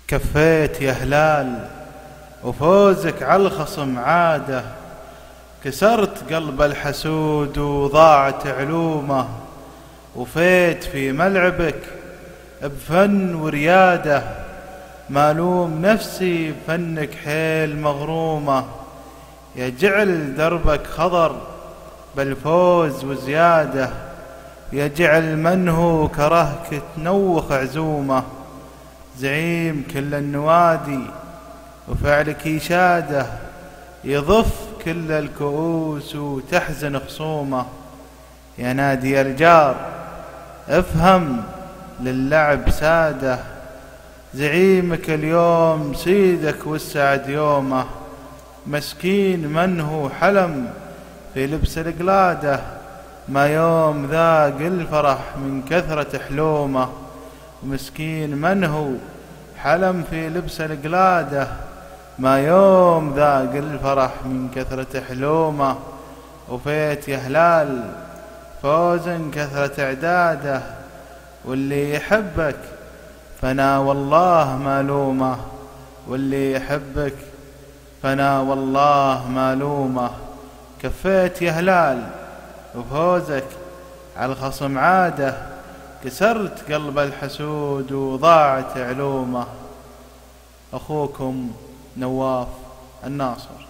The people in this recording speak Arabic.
كفيت يا هلال وفوزك عالخصم عاده، كسرت قلب الحسود وضاعت علومه، وفيت في ملعبك بفن ورياده، مالوم نفسي بفنك حيل مغرومه، يجعل دربك خضر بالفوز وزياده، يجعل من هو كرهك تنوخ عزومه، زعيم كل النوادي وفعلك يشاده، يضف كل الكؤوس وتحزن خصومه، يا نادي الجار افهم للعب ساده، زعيمك اليوم سيدك والسعد يومه، مسكين من هو حلم في لبس القلاده، ما يوم ذاق الفرح من كثرة حلومه، مسكين من هو حلم في لبس القلاده، ما يوم ذاق الفرح من كثرة حلومه، وفيت يا هلال فوزا كثرة اعداده، واللي يحبك فانا والله مالومه، واللي يحبك فانا والله مالومه، كفيت يا هلال وفوزك عالخصم عاده، كسرت قلب الحسود وضاعت علومه. أخوكم نواف الناصر.